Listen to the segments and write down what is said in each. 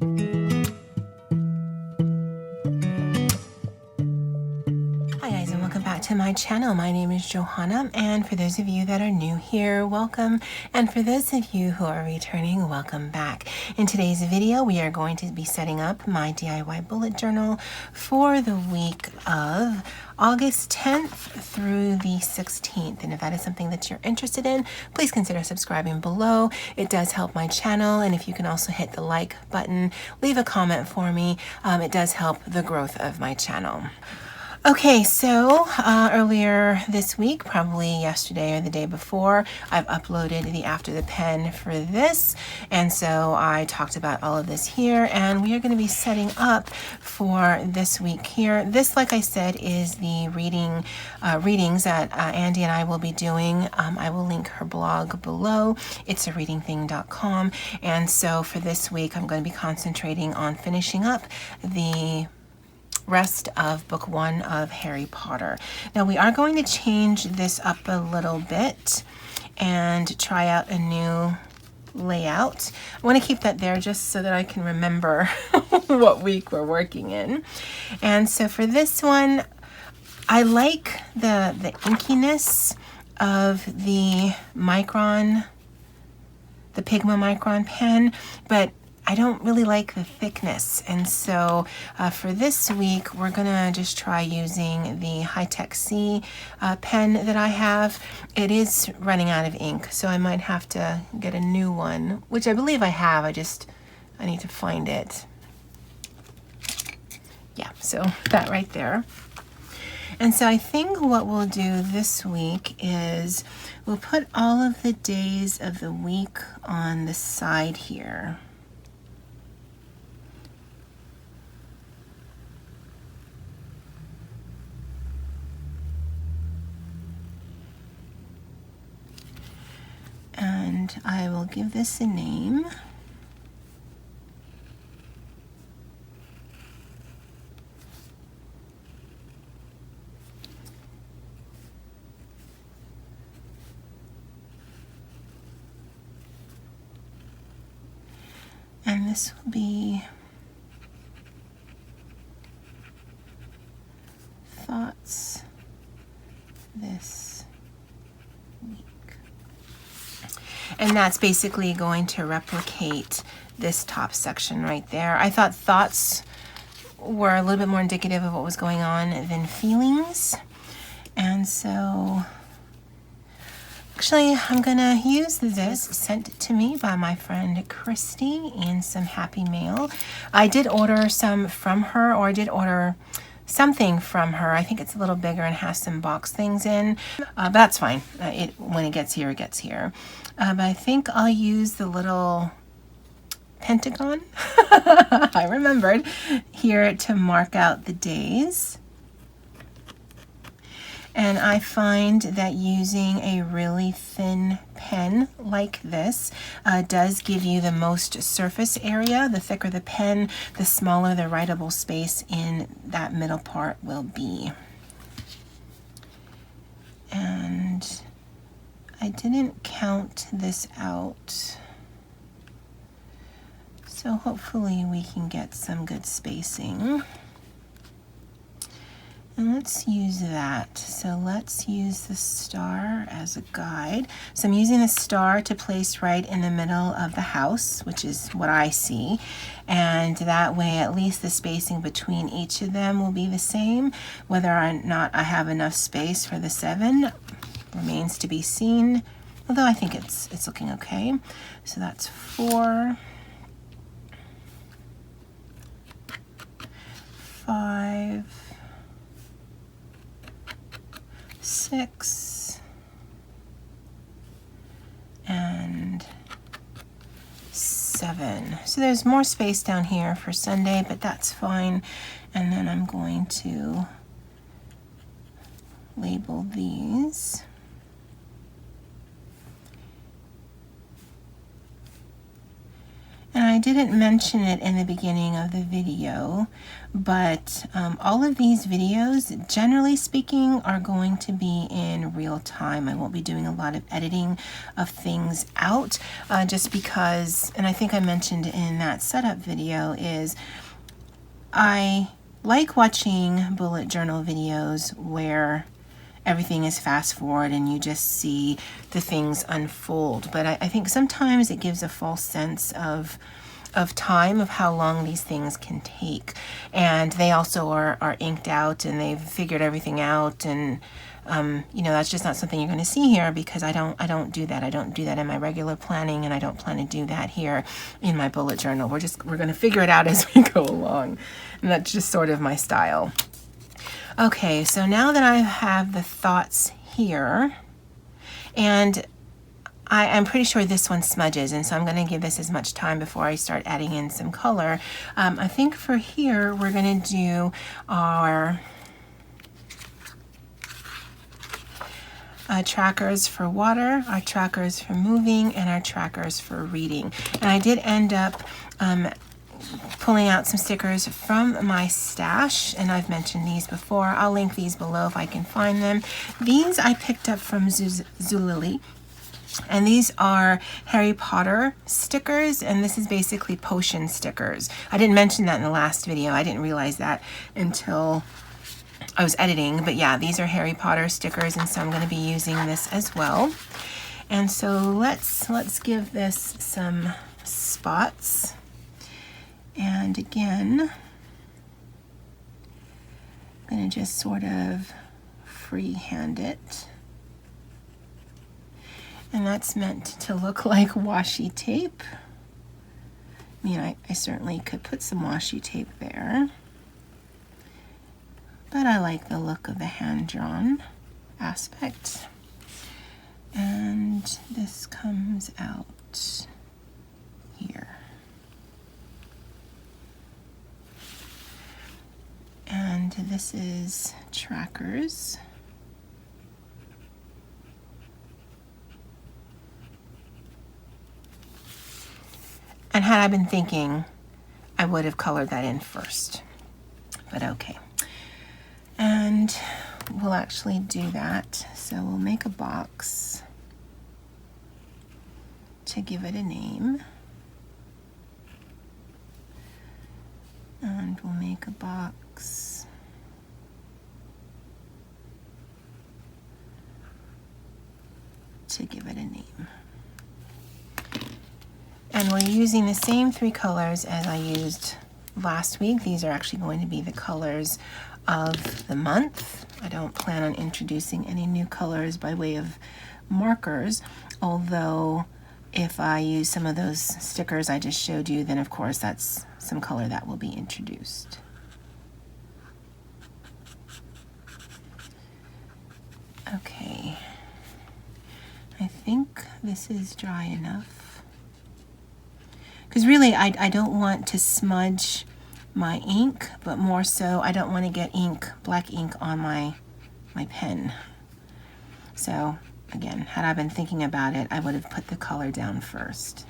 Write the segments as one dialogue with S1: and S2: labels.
S1: Hi guys, and welcome back to my channel. My name is Johanna, and for those of you that are new here, welcome, and for those of you who are returning, welcome back. In today's video, we are going to be setting up my DIY bullet journal for the week of August 10th through the 16th. And if that is something that you're interested in, please consider subscribing below. It does help my channel, and if you can also hit the like button, leave a comment for me. It does help the growth of my channel. Okay, so earlier this week, probably yesterday or the day before, I've uploaded the After the Pen for this, and so I talked about all of this here, and we are going to be setting up for this week here. This, like I said, is the readings that Andy and I will be doing. I will link her blog below. It's areadingthing.com, and so for this week, I'm going to be concentrating on finishing up the rest of book 1 of Harry Potter. Now we are going to change this up a little bit and try out a new layout. I want to keep that there just so that I can remember what week we're working in. And so for this one, I like the inkiness of the Micron, the Pigma Micron pen, but I don't really like the thickness, and so for this week we're gonna just try using the Hi-Tech C pen that I have. It is running out of ink, so I might have to get a new one, which I believe I have. I need to find it. Yeah, so that right there. And so I think what we'll do this week is we'll put all of the days of the week on the side here. And I will give this a name. And this will be Thoughts This Week. And that's basically going to replicate this top section right there. I thought thoughts were a little bit more indicative of what was going on than feelings. And so actually I'm gonna use this sent to me by my friend Christy in some Happy Mail. I did order some from her, or I did order something from her. I think it's a little bigger and has some box things in, but that's fine. When it gets here, it gets here. But I think I'll use the little pentagon, I remembered, here to mark out the days. And I find that using a really thin pen like this does give you the most surface area. The thicker the pen, the smaller the writable space in that middle part will be. And I didn't count this out, so hopefully we can get some good spacing. And let's use that. So let's use the star as a guide. So I'm using the star to place right in the middle of the house, which is what I see. And that way, at least the spacing between each of them will be the same. Whether or not I have enough space for the 7 remains to be seen. Although I think it's looking okay. So that's 4, 5, 6, and 7. So there's more space down here for Sunday, but that's fine. And then I'm going to label these. And I I didn't mention it in the beginning of the video, but all of these videos, generally speaking, are going to be in real time. I won't be doing a lot of editing of things out, just because, and I think I mentioned in that setup video, is I like watching bullet journal videos where everything is fast forward and you just see the things unfold. But I think sometimes it gives a false sense of time, of how long these things can take. And they also are inked out and they've figured everything out, and you know, that's just not something you're going to see here, because I don't do that. I don't do that in my regular planning, and I don't plan to do that here in my bullet journal. We're going to figure it out as we go along, and that's just sort of my style. Okay, so now that I have the thoughts here, and I'm pretty sure this one smudges, and so I'm going to give this as much time before I start adding in some color. I think for here we're going to do our trackers for water, our trackers for moving, and our trackers for reading. And I did end up pulling out some stickers from my stash, and I've mentioned these before. I'll link these below if I can find them. These I picked up from Zulily, and these are Harry Potter stickers, and this is basically potion stickers. I didn't mention that in the last video. I didn't realize that until I was editing, but yeah, these are Harry Potter stickers, and so I'm going to be using this as well. And so let's give this some spots. And again, I'm going to just sort of freehand it. And that's meant to look like washi tape. I mean, I certainly could put some washi tape there, but I like the look of the hand-drawn aspect. And this comes out here. And this is trackers. And had I been thinking, I would have colored that in first, but okay. And we'll actually do that. So we'll make a box to give it a name. And we'll make a box to give it a name. And we're using the same 3 colors as I used last week. These are actually going to be the colors of the month. I don't plan on introducing any new colors by way of markers, although if I use some of those stickers I just showed you, then of course that's some color that will be introduced. Okay, I think this is dry enough, because really I don't want to smudge my ink, but more so I don't want to get ink, black ink on my pen. So again, had I been thinking about it, I would have put the color down first.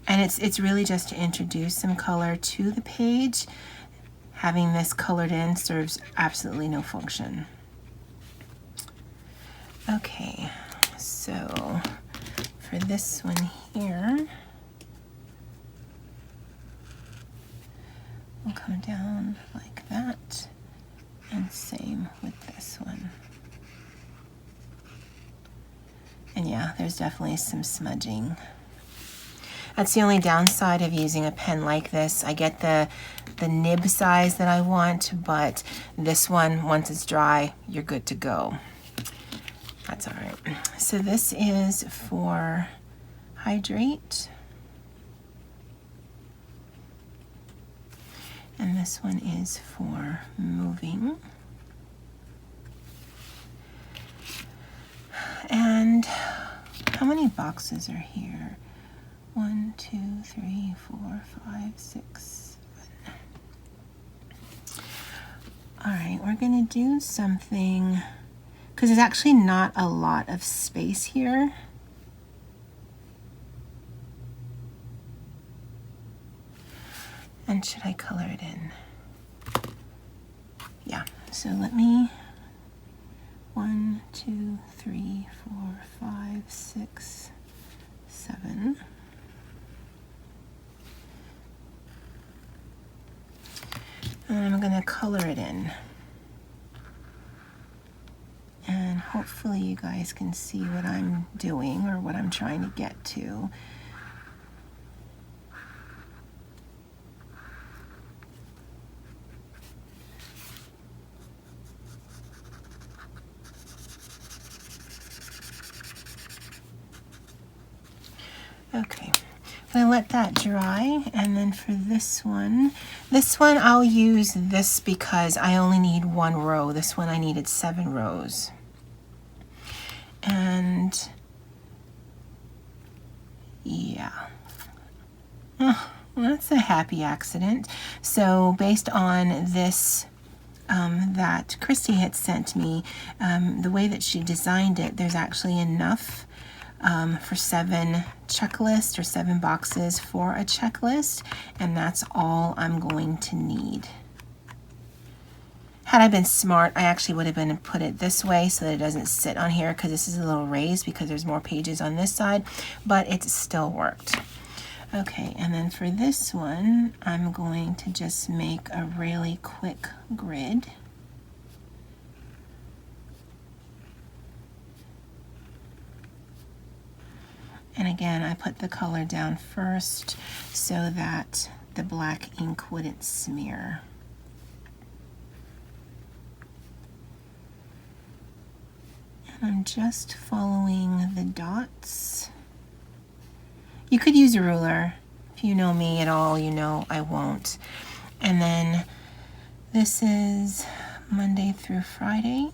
S1: And it's really just to introduce some color to the page. Having this colored in serves absolutely no function. Okay, so for this one here, we'll come down like that, and same with this one. And yeah, there's definitely some smudging. That's the only downside of using a pen like this. I get the nib size that I want, but this one, once it's dry, you're good to go. That's all right. So this is for hydrate. And this one is for moving. And how many boxes are here? 1, 2, 3, 4, 5, 6, 7. All right, we're gonna do something, because there's actually not a lot of space here. And should I color it in? Yeah, so let me, 1, 2, 3, 4, 5, 6, 7. And I'm gonna color it in. And hopefully you guys can see what I'm doing or what I'm trying to get to. Okay, I'm gonna let that dry, and then for this one I'll use this because I only need 1 row. This one I needed 7 rows. And yeah, oh, that's a happy accident. So based on this that Christy had sent me, the way that she designed it, there's actually enough for 7 checklists or 7 boxes for a checklist, and that's all I'm going to need. Had I been smart, I actually would have been put it this way so that it doesn't sit on here, because this is a little raised because there's more pages on this side, but it still worked. Okay, and then for this one, I'm going to just make a really quick grid. And again, I put the color down first so that the black ink wouldn't smear. And I'm just following the dots. You could use a ruler. If you know me at all, you know I won't. And then this is Monday through Friday.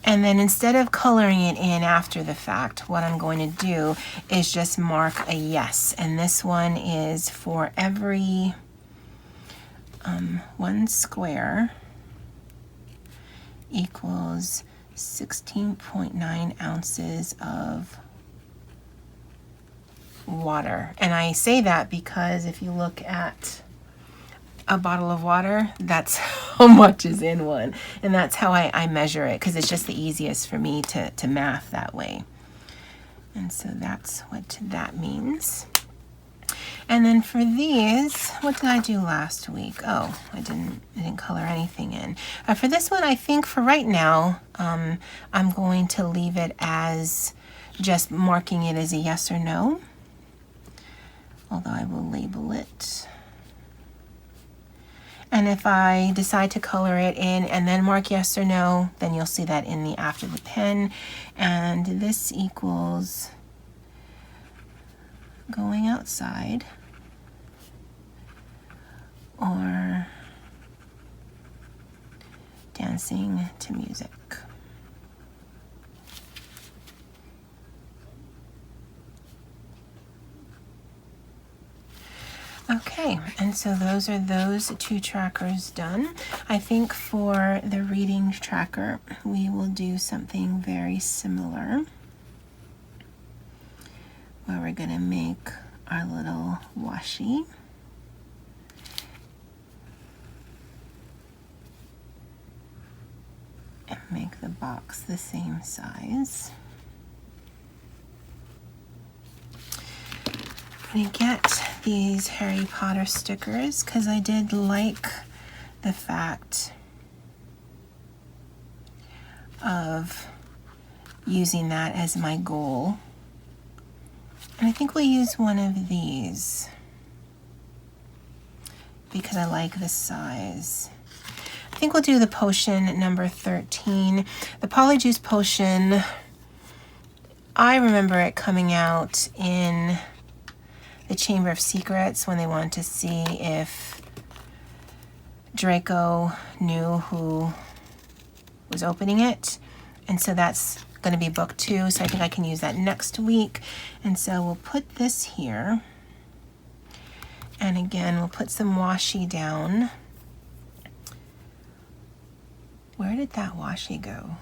S1: And then instead of coloring it in after the fact, what I'm going to do is just mark a yes. And this one is for every 1 square equals 16.9 ounces of water. And I say that because if you look at a bottle of water, that's how much is in one. And that's how I measure it, because it's just the easiest for me to math that way. And so that's what that means. And then for these, what did I do last week? Oh, I didn't color anything in. For this one, I think for right now, I'm going to leave it as just marking it as a yes or no. Although I will label it. And if I decide to color it in and then mark yes or no, then you'll see that in the after the pen. And this equals going outside or dancing to music. Okay, and so those are those 2 trackers done. I think for the reading tracker, we will do something very similar, where we're going to make our little washi. And make the box the same size. I'm going to get these Harry Potter stickers because I did like the fact of using that as my goal. And I think we'll use one of these because I like the size. I think we'll do the potion number 13. The Polyjuice potion, I remember it coming out in the Chamber of Secrets when they wanted to see if Draco knew who was opening it. And so that's going to be book 2, so I think I can use that next week. And so we'll put this here. And again, we'll put some washi down. Where did that washi go?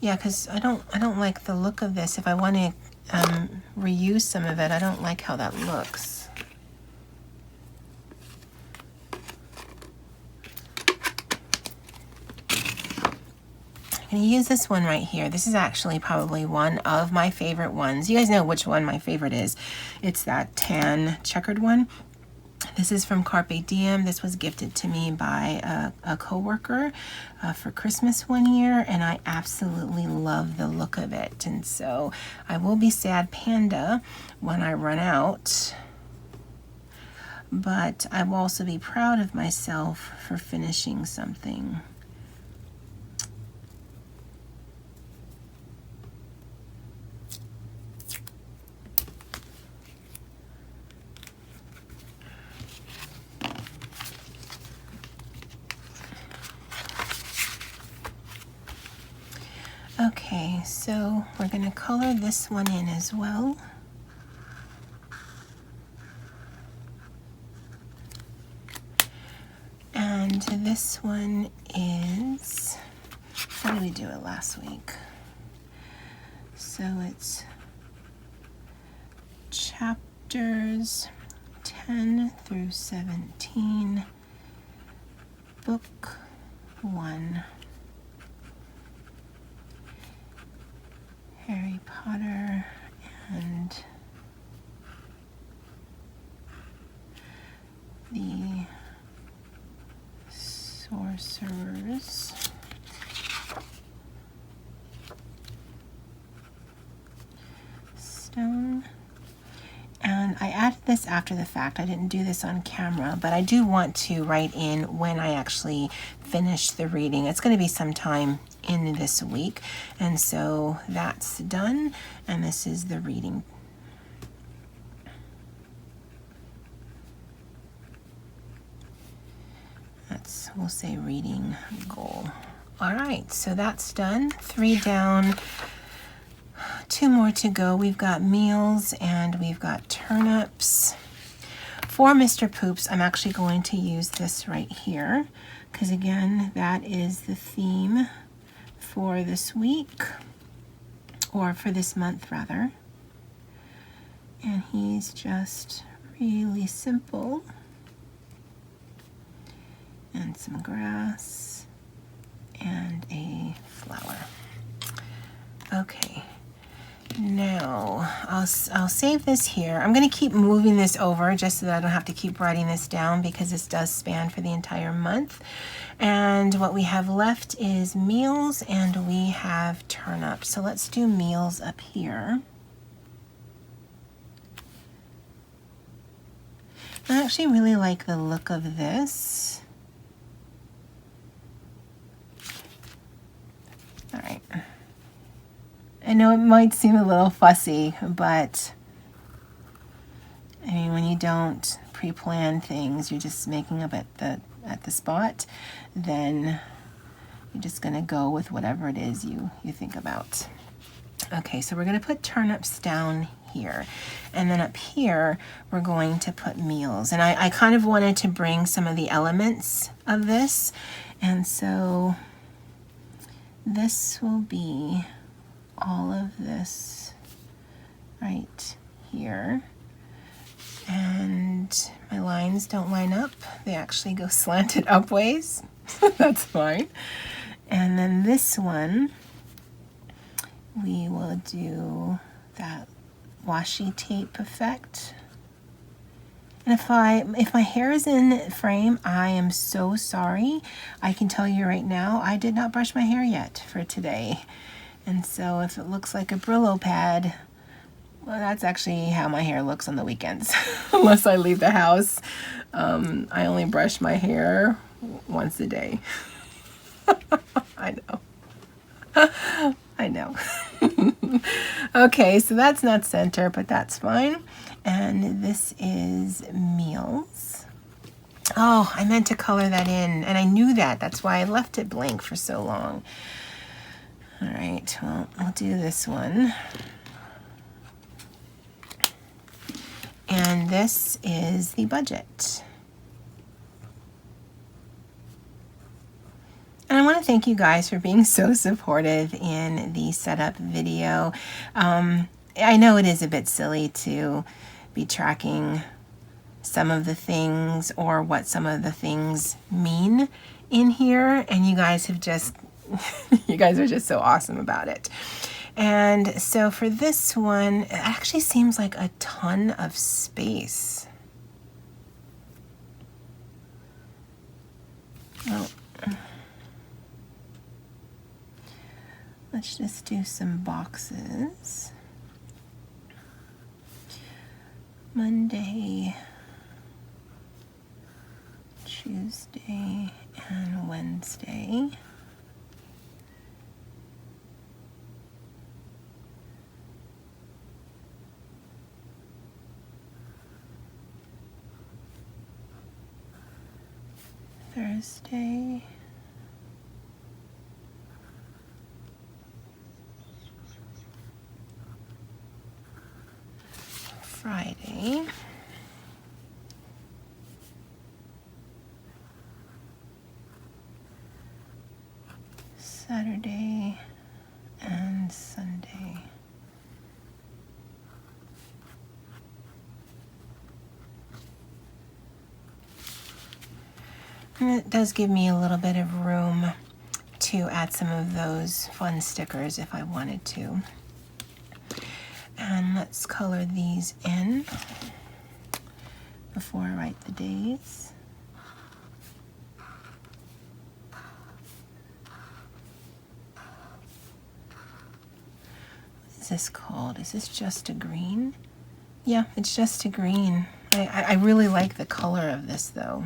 S1: Yeah, because I don't like the look of this. If I want to reuse some of it, I don't like how that looks. I'm going to use this one right here. This is actually probably one of my favorite ones. You guys know which one my favorite is. It's that tan checkered one. This is from Carpe Diem. This was gifted to me by a coworker for Christmas one year, and I absolutely love the look of it. And so I will be sad panda when I run out, but I will also be proud of myself for finishing something. Okay, so we're going to color this one in as well. And this one is, how did we do it last week? So it's chapters 10 through 17, book 1. Harry Potter and the Sorcerer's Stone. And I added this after the fact. I didn't do this on camera, but I do want to write in when I actually finish the reading. It's going to be sometime in this week, and so that's done, and this is the reading. That's, we'll say, reading goal. All right, so that's done. 3 down, 2 more to go. We've got meals and we've got turnips. For Mr. Poops, I'm actually going to use this right here because, again, that is the theme for this week, or for this month rather. And he's just really simple. And some grass and a flower. Okay. Now, I'll save this here. I'm going to keep moving this over just so that I don't have to keep writing this down because this does span for the entire month. And what we have left is meals and we have turnips. So let's do meals up here. I actually really like the look of this. All right. I know it might seem a little fussy, but I mean, when you don't pre-plan things, you're just making up at the spot, then you're just going to go with whatever it is you think about. Okay, so we're going to put turnips down here, and then up here we're going to put meals. And I kind of wanted to bring some of the elements of this, and so this will be all of this right here. And my lines don't line up. They actually go slanted up ways. That's fine. And then this one, we will do that washi tape effect. And if my hair is in frame, I am so sorry. I can tell you right now, I did not brush my hair yet for today. And so if it looks like a Brillo pad, well, that's actually how my hair looks on the weekends. Unless I leave the house, I only brush my hair once a day. I know. I know. Okay, so that's not center, but that's fine. And this is meals. Oh, I meant to color that in, and I knew that. That's why I left it blank for so long. All right, well, I'll do this one. And this is the budget. And I want to to thank you guys for being so supportive in the setup video. I know it is a bit silly to be tracking some of the things or what some of the things mean in here, and you guys have just you guys are just so awesome about it. And so for this one, it actually seems like a ton of space. Well, let's just do some boxes. Monday, Tuesday, and Wednesday. Thursday. Friday. Saturday and Sunday. And it does give me a little bit of room to add some of those fun stickers if I wanted to. And let's color these in before I write the days. What is this called? Is this just a green? Yeah, it's just a green. I really like the color of this though.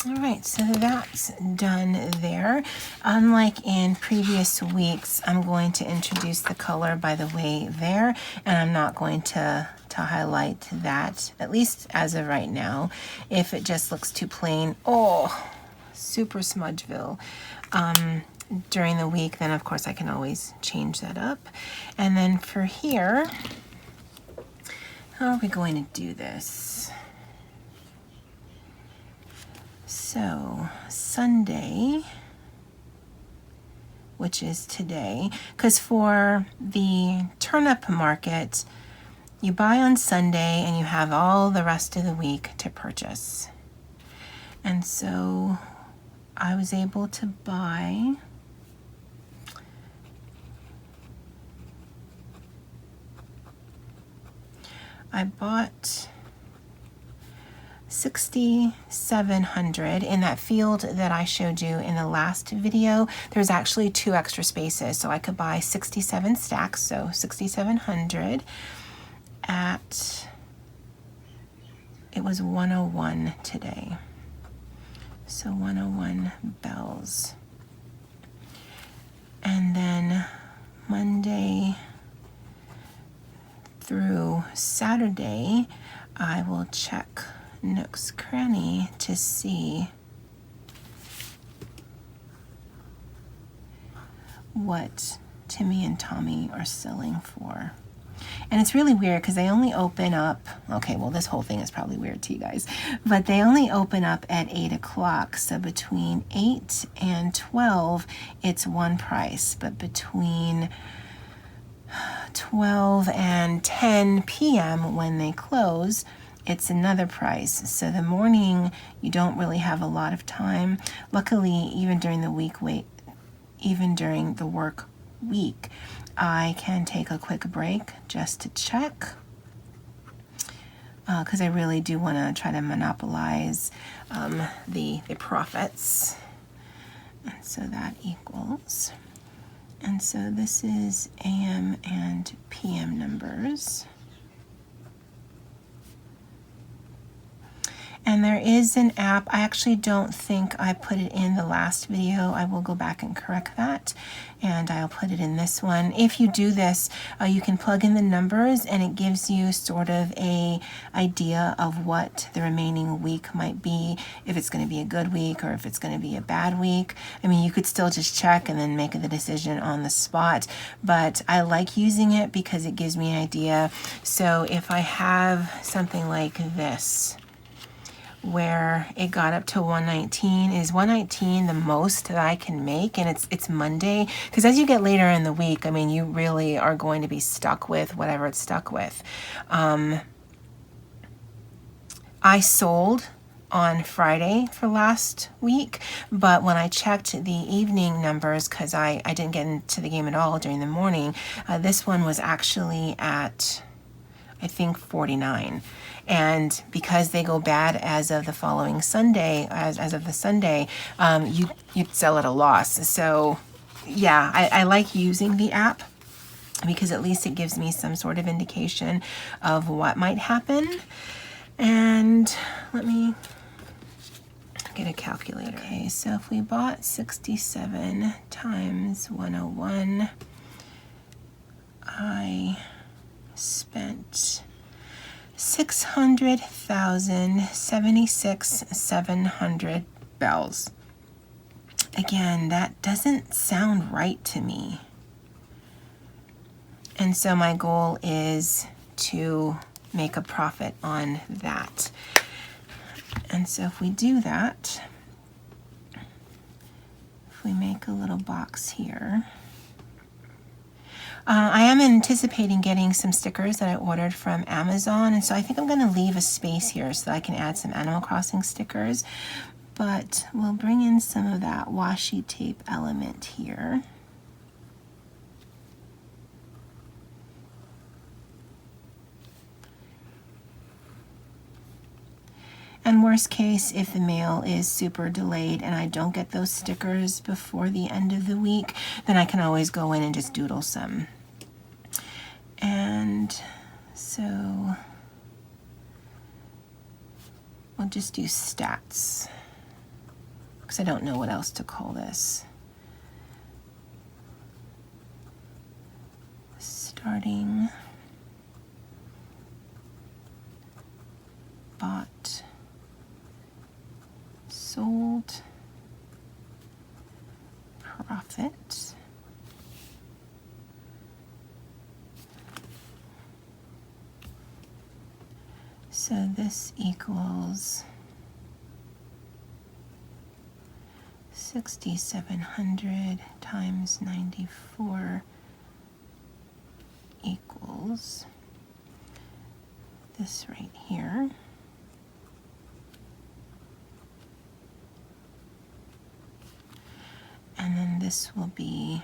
S1: All right, so that's done there. Unlike in previous weeks, I'm going to introduce the color by the way there, and I'm not going to highlight that, at least as of right now. If it just looks too plain, oh, super Smudgeville, during the week, then of course I can always change that up. And then for here, how are we going to do this? So Sunday, which is today, because for the turnip market, you buy on Sunday and you have all the rest of the week to purchase. And so I was able to buy I bought 6,700 in that field that I showed you in the last video. There's actually 2 extra spaces, so I could buy 67 stacks, so 6,700 at, it was 101 today. So 101 bells. And then Monday through Saturday, I will check Nook's Cranny to see what Timmy and Tommy are selling for. And it's really weird because they only open up, okay, well, this whole thing is probably weird to you guys, but they only open up at 8 o'clock. So between 8 and 12, it's one price, but between 12 and 10 p.m. when they close, it's another price. So the morning, you don't really have a lot of time. Luckily, even during the work week, I can take a quick break just to check, because I really do want to try to monopolize the profits. And so that equals, and so this is AM and PM numbers. And there is an app. I actually don't think I put it in the last video. I will go back and correct that, and I'll put it in this one. If you do this, you can plug in the numbers and it gives you sort of a idea of what the remaining week might be, if it's going to be a good week or if it's going to be a bad week. I mean, you could still just check and then make the decision on the spot, but I like using it because it gives me an idea. So if I have something like this, where it got up to 119, is 119 the most that I can make? And it's Monday, because as you get later in the week, I mean, you really are going to be stuck with whatever it's stuck with. I sold on Friday for last week, but when I checked the evening numbers, because I didn't get into the game at all during the morning, this one was actually at, I think, 49. And because they go bad as of the following Sunday, as of the Sunday, you'd sell at a loss. So yeah, I like using the app because at least it gives me some sort of indication of what might happen. And let me get a calculator. Okay, so if we bought 67 times 101, I spent 600,076,700 bells. Again, that doesn't sound right to me. And so my goal is to make a profit on that. And so if we do that, if we make a little box here, I am anticipating getting some stickers that I ordered from Amazon, and so I think I'm going to leave a space here so that I can add some Animal Crossing stickers, but we'll bring in some of that washi tape element here. And worst case, if the mail is super delayed and I don't get those stickers before the end of the week, then I can always go in and just doodle some. And so we'll just do stats, because I don't know what else to call this. Starting, bought, sold, profit, so this equals 6,700 times 94 equals this right here. And then this will be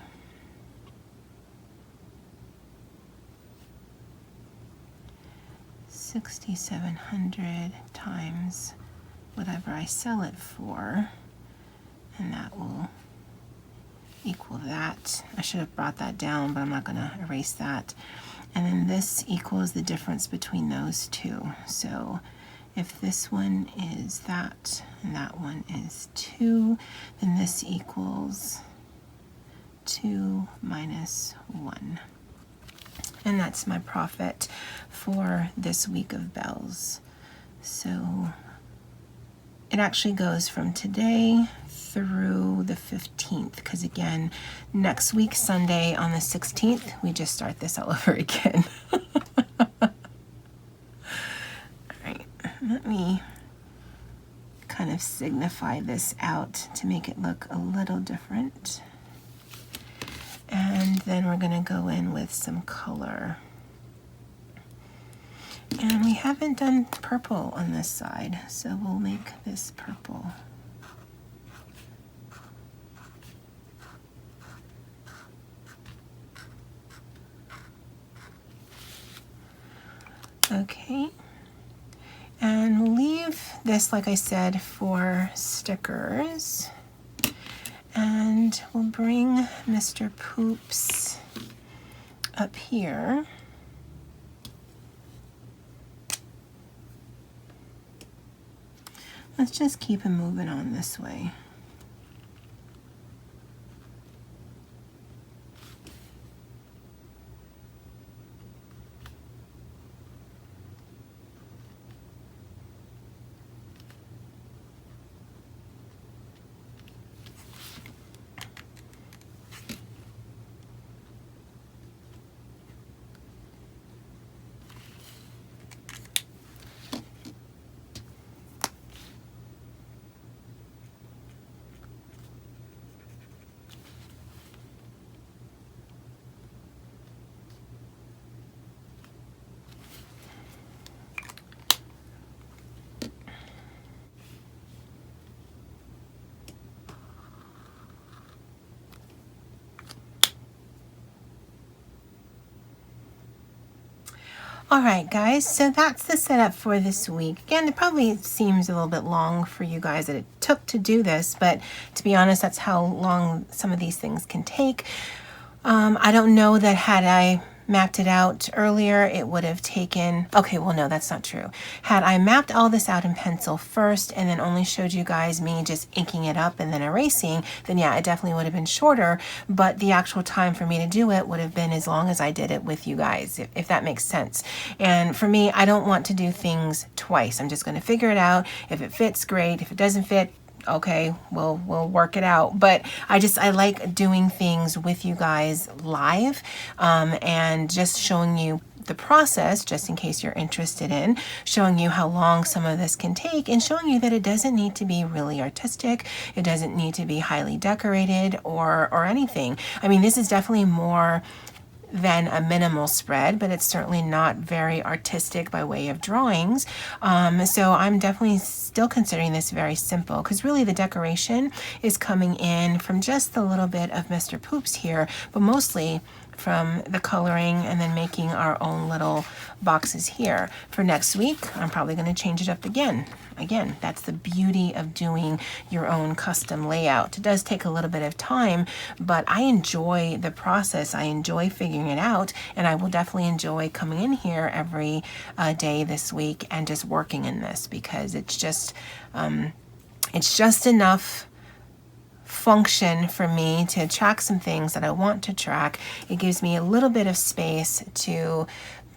S1: 6,700 times whatever I sell it for, and that will equal that. I should have brought that down, but I'm not going to erase that. And then this equals the difference between those two. So if this one is that and that one is 2, then this equals 2 minus 1. And that's my profit for this week of bells. So it actually goes from today through the 15th, because again, next week, Sunday on the 16th, we just start this all over again. All right, let me kind of signify this out to make it look a little different. And then we're going to go in with some color. And we haven't done purple on this side, so we'll make this purple. Okay, and we'll leave this, like I said, for stickers. And we'll bring Mr. Poops up here. Let's just keep him moving on this way. All right, guys, so that's the setup for this week. Again, it probably seems a little bit long for you guys that it took to do this, but to be honest, that's how long some of these things can take. I don't know that had I mapped it out earlier, it would have taken, okay, well, no, that's not true. Had I mapped all this out in pencil first and then only showed you guys me just inking it up and then erasing, then yeah, it definitely would have been shorter, but the actual time for me to do it would have been as long as I did it with you guys, if that makes sense. And for me, I don't want to do things twice. I'm just going to figure it out. If it fits, great. If it doesn't fit, okay, we'll work it out. But I like doing things with you guys live, and just showing you the process, just in case you're interested in, showing you how long some of this can take, and showing you that it doesn't need to be really artistic. It doesn't need to be highly decorated or anything. I mean, this is definitely more than a minimal spread, but it's certainly not very artistic by way of drawings. So I'm definitely still considering this very simple, because really the decoration is coming in from just a little bit of Mr. Poops here, but mostly from the coloring and then making our own little boxes here. For next week, I'm probably going to change it up again. Again, that's the beauty of doing your own custom layout. It does take a little bit of time, but I enjoy the process. I enjoy figuring it out, and I will definitely enjoy coming in here every day this week and just working in this, because it's just enough function for me to track some things that I want to track. It gives me a little bit of space to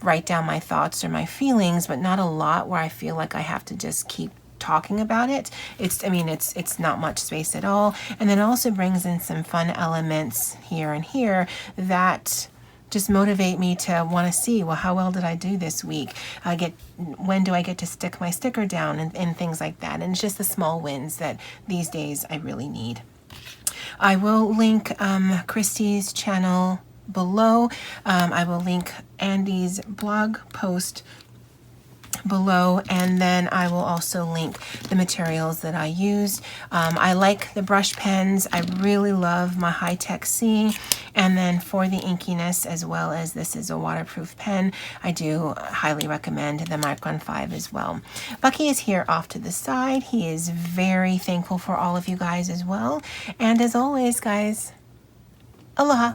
S1: write down my thoughts or my feelings, but not a lot where I feel like I have to just keep talking about it. It's not much space at all. And then it also brings in some fun elements here and here that just motivate me to want to see, well, how well did I do this week? When do I get to stick my sticker down, and things like that. And it's just the small wins that these days I really need. I will link Christy's channel below. I will link Andy's blog post below, and then I will also link the materials that I used. I like the brush pens. I really love my Hi-Tech C, and then for the inkiness, as well as this is a waterproof pen, I do highly recommend the Micron 5 as well. Bucky is here off to the side. He is very thankful for all of you guys as well, and as always, guys, aloha.